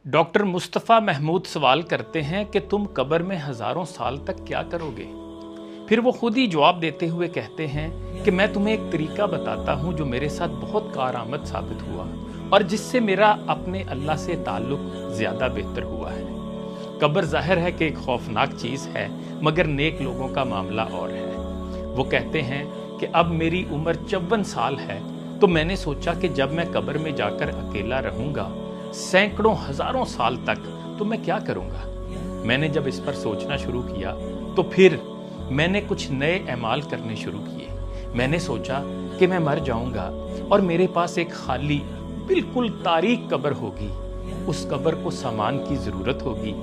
Doctor Mustafa Mahmood सवाल करते हैं कि तुम कब्र में हज़ारों साल तक क्या करोगे। फिर वो खुद ही जवाब देते हुए कहते हैं कि मैं तुम्हें एक तरीका बताता हूँ जो मेरे साथ बहुत कारआमद साबित हुआ और जिससे मेरा अपने अल्लाह से ताल्लुक ज़्यादा बेहतर हुआ है। कब्र ज़ाहिर है कि एक खौफनाक चीज़ है, मगर नेक लोगों का मामला और है। वो कहते हैं कि अब मेरी उम्र 54 साल है, तो मैंने सोचा कि जब मैं कब्र में जाकर अकेला रहूँगा सैकड़ों हज़ारों साल तक, तो मैं क्या करूँगा। मैंने जब इस पर सोचना शुरू किया तो फिर मैंने कुछ नए अमाल करने शुरू किए। मैंने सोचा कि मैं मर जाऊँगा और मेरे पास एक खाली बिल्कुल तारीक कब्र होगी। उस कब्र को सामान की ज़रूरत होगी।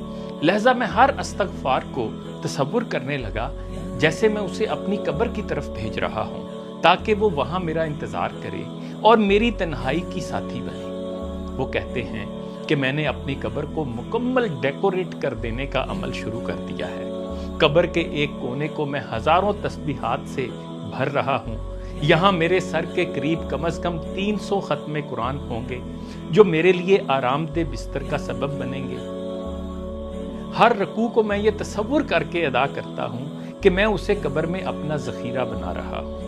लिहाजा मैं हर इस्तग़फ़ार को तसव्वुर करने लगा जैसे मैं उसे अपनी कब्र की तरफ भेज रहा हूँ, ताकि वो वहाँ मेरा इंतज़ार करे और मेरी तन्हाई की साथी बने। वो कहते हैं कि मैंने अपनी कब्र को मुकम्मल डेकोरेट कर देने का अमल शुरू कर दिया है। कब्र के एक कोने को मैं हज़ारों तस्बीहात से भर रहा हूँ। यहाँ मेरे सर के करीब कम से कम 300 खत्मे कुरान होंगे जो मेरे लिए आरामदेह बिस्तर का सबब बनेंगे। हर रकू को मैं ये तसव्वुर करके अदा करता हूँ कि मैं उसे कब्र में अपना ज़ख़ीरा बना रहा हूँ।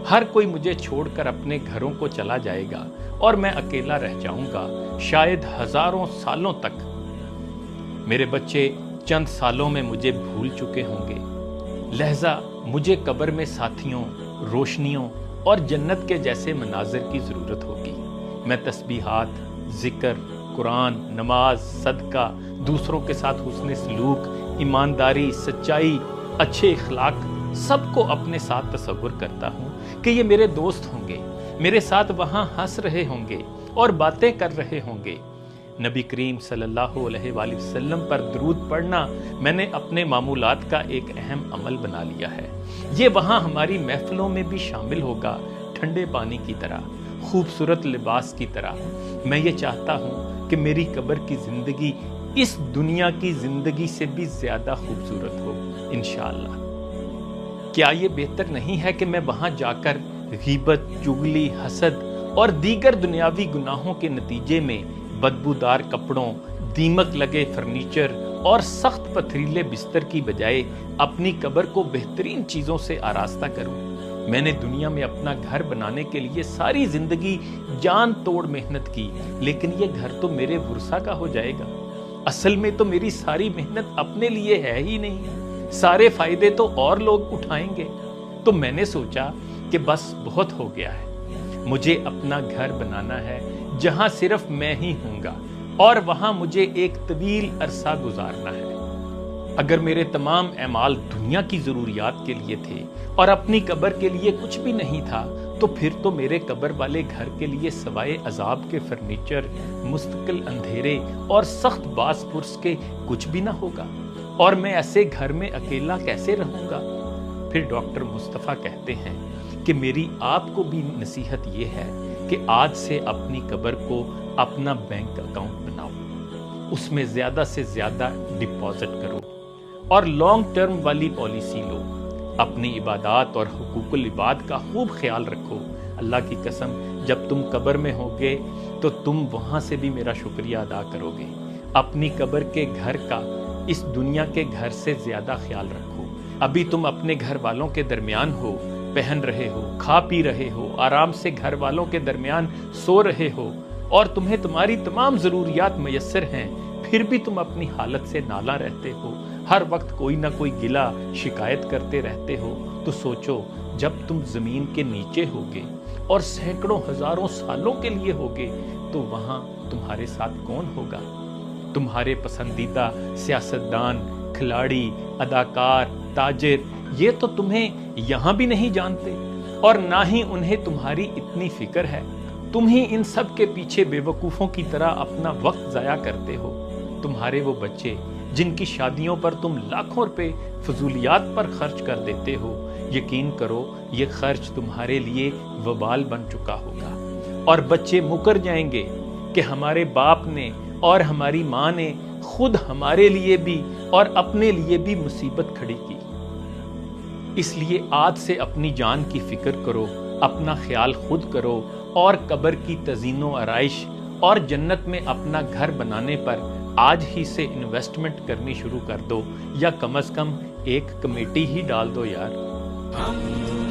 हर कोई मुझे छोड़कर अपने घरों को चला जाएगा और मैं अकेला रह जाऊंगा, शायद हज़ारों सालों तक। मेरे बच्चे चंद सालों में मुझे भूल चुके होंगे। लिहाजा मुझे कब्र में साथियों, रोशनियों और जन्नत के जैसे मनाजिर की ज़रूरत होगी। मैं तस्बीहात, ज़िक्र, कुरान, नमाज, सदका, दूसरों के साथ हुस्न सलूक, ईमानदारी, सच्चाई, अच्छे इखलाक सबको अपने साथ तसव्वुर करता हूँ कि ये मेरे दोस्त होंगे, मेरे साथ वहाँ हंस रहे होंगे और बातें कर रहे होंगे। नबी करीम सल्लल्लाहु अलैहि वसल्लम पर दरूद पढ़ना मैंने अपने मामूलात का एक अहम अमल बना लिया है। ये वहाँ हमारी महफिलों में भी शामिल होगा, ठंडे पानी की तरह, खूबसूरत लिबास की तरह। मैं ये चाहता हूँ कि मेरी कब्र की ज़िंदगी इस दुनिया की ज़िंदगी से भी ज़्यादा खूबसूरत हो इंशाअल्लाह। क्या ये बेहतर नहीं है कि मैं वहाँ जाकर गीबत, चुगली, हसद और दीगर दुनियावी गुनाहों के नतीजे में बदबूदार कपड़ों, दीमक लगे फर्नीचर और सख्त पथरीले बिस्तर की बजाय अपनी कब्र को बेहतरीन चीज़ों से आरास्ता करूं। मैंने दुनिया में अपना घर बनाने के लिए सारी जिंदगी जान तोड़ मेहनत की, लेकिन ये घर तो मेरे वर्सा का हो जाएगा। असल में तो मेरी सारी मेहनत अपने लिए है ही नहीं, सारे फायदे तो और लोग उठाएंगे। तो मैंने सोचा कि बस बहुत हो गया है, मुझे अपना घर बनाना है जहां सिर्फ मैं ही हूंगा और वहां मुझे एक तवील अरसा गुजारना है। अगर मेरे तमाम अमाल दुनिया की जरूरियात के लिए थे और अपनी कब्र के लिए कुछ भी नहीं था, तो फिर तो मेरे कब्र वाले घर के लिए सवाए अजाब के फर्नीचर, मुस्तकिल अंधेरे और सख्त बास पुरस के कुछ भी ना होगा, और मैं ऐसे घर में अकेला कैसे रहूंगा। फिर डॉक्टर मुस्तफ़ा कहते हैं कि मेरी आपको भी नसीहत ये है कि आज से अपनी कब्र को अपना बैंक अकाउंट बनाओ, उसमें ज़्यादा से ज़्यादा डिपॉजिट करो और लॉन्ग टर्म वाली पॉलिसी लो। अपनी इबादत और हुकूकुल इबाद का खूब ख्याल रखो। अल्लाह की कसम, जब तुम कब्र में होगे तो तुम वहाँ से भी मेरा शुक्रिया अदा करोगे। अपनी कब्र के घर का इस दुनिया के घर से ज़्यादा ख्याल रखो। अभी तुम अपने घर वालों के दरमियान हो, पहन रहे हो, खा पी रहे हो, आराम से घर वालों के दरमियान सो रहे हो और तुम्हें तुम्हारी तमाम ज़रूरियात मयस्सर हैं, फिर भी तुम अपनी हालत से नाला रहते हो, हर वक्त कोई ना कोई गिला शिकायत करते रहते हो। तो सोचो, जब तुम ज़मीन के नीचे होगे और सैकड़ों हज़ारों सालों के लिए होगे, तो वहाँ तुम्हारे साथ कौन होगा? तुम्हारे पसंदीदा सियासतदान, खिलाड़ी, अदाकार, ताजिर, ये तो तुम्हें यहाँ भी नहीं जानते और ना ही उन्हें तुम्हारी इतनी फिक्र है। तुम ही इन सब के पीछे बेवकूफ़ों की तरह अपना वक्त ज़ाया करते हो। तुम्हारे वो बच्चे जिनकी शादियों पर तुम लाखों रुपए फजूलियात पर खर्च कर देते हो, यकीन करो ये खर्च तुम्हारे लिए वबाल बन चुका होगा। और बच्चे मुकर जाएंगे कि हमारे बाप ने और हमारी माँ ने खुद हमारे लिए भी और अपने लिए भी मुसीबत खड़ी की। इसलिए आज से अपनी जान की फिक्र करो, अपना ख्याल खुद करो और कब्र की तज़ीनो आराइश और जन्नत में अपना घर बनाने पर آج ہی سے انویسٹمنٹ کرنی شروع کر دو یا کم از کم ایک کمیٹی ہی ڈال دو یار۔